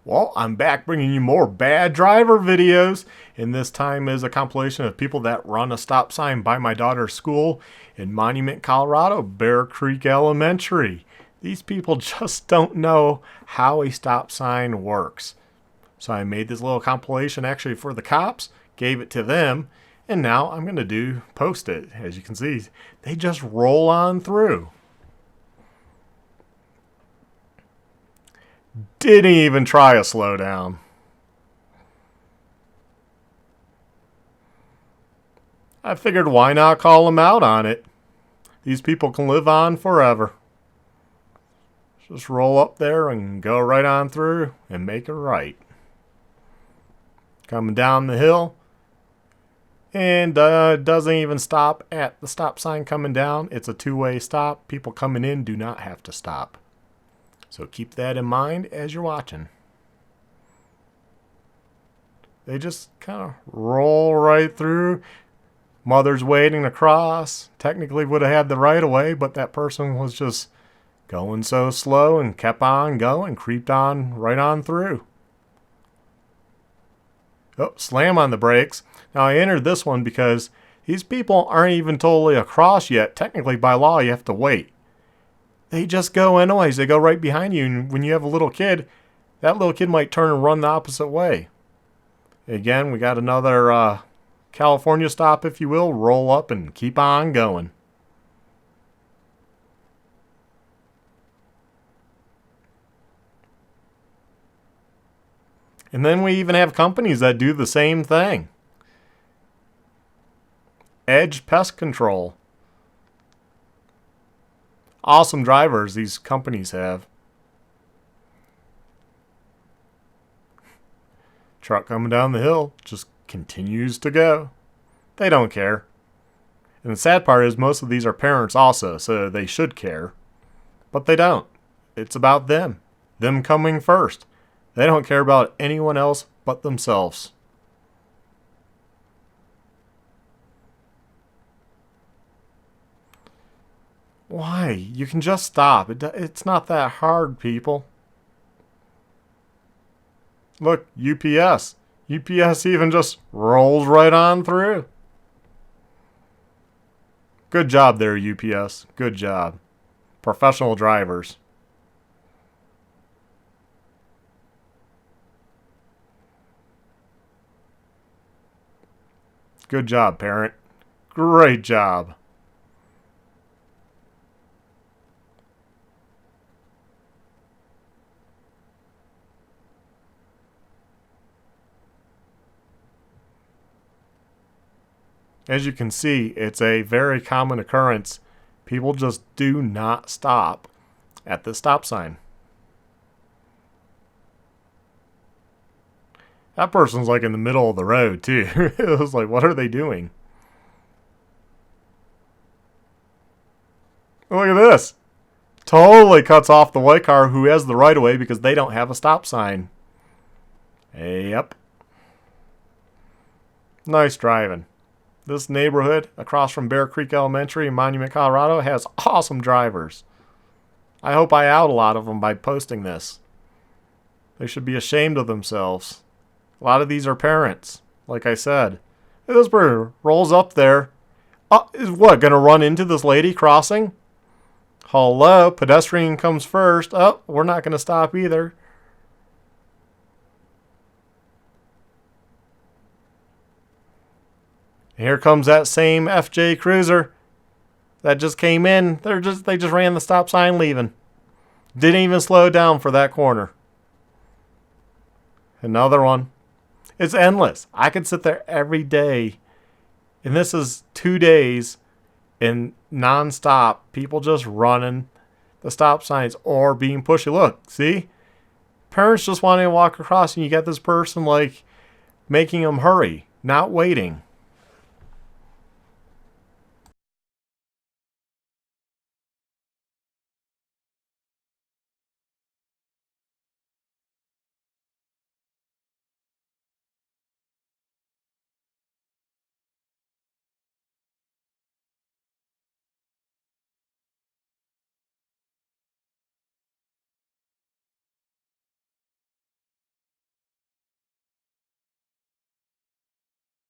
Well, I'm back bringing you more bad driver videos, and this time is a compilation of people that run a stop sign by my daughter's school in Monument, Colorado, Bear Creek Elementary. These people just don't know how a stop sign works. So I made this little compilation actually for the cops, gave it to them, and now I'm going to post it. As you can see, they just roll on through. Didn't even try a slowdown. I figured why not call them out on it? These people can live on forever. Just roll up there and go right on through and make a right. Coming down the hill. And doesn't even stop at the stop sign coming down. It's a two-way stop. People coming in do not have to stop. So keep that in mind as you're watching. They just kind of roll right through. Mother's waiting to cross. Technically would have had the right of way, but that person was just going so slow and kept on going, creeped on right on through. Oh, slam on the brakes. Now I entered this one because these people aren't even totally across yet. Technically by law you have to wait. They just go anyways. They go right behind you. And when you have a little kid, that little kid might turn and run the opposite way. Again, we got another California stop, if you will. Roll up and keep on going. And then we even have companies that do the same thing. Edge Pest Control. Awesome drivers these companies have. Truck coming down the hill just continues to go. They don't care. And the sad part is most of these are parents also, so they should care. But they don't. It's about them. Them coming first. They don't care about anyone else but themselves. Why? You can just stop. It's not that hard, people. Look, UPS. UPS even just rolls right on through. Good job there, UPS. Good job. Professional drivers. Good job, parent. Great job. As you can see, it's a very common occurrence. People just do not stop at the stop sign. That person's like in the middle of the road too. It was like, what are they doing? Look at this. Totally cuts off the white car who has the right of way because they don't have a stop sign. Yep. Nice driving. This neighborhood across from Bear Creek Elementary in Monument, Colorado has awesome drivers. I hope I out a lot of them by posting this. They should be ashamed of themselves. A lot of these are parents, like I said. This bird rolls up there. Is what, gonna run into this lady crossing? Hello, pedestrian comes first. Oh, we're not gonna stop either. Here comes that same FJ Cruiser that just came in. They just ran the stop sign leaving. Didn't even slow down for that corner. Another one. It's endless. I could sit there every day. And this is 2 days in non-stop. People just running the stop signs or being pushy. Look, see? Parents just wanting to walk across and you get this person like making them hurry, not waiting.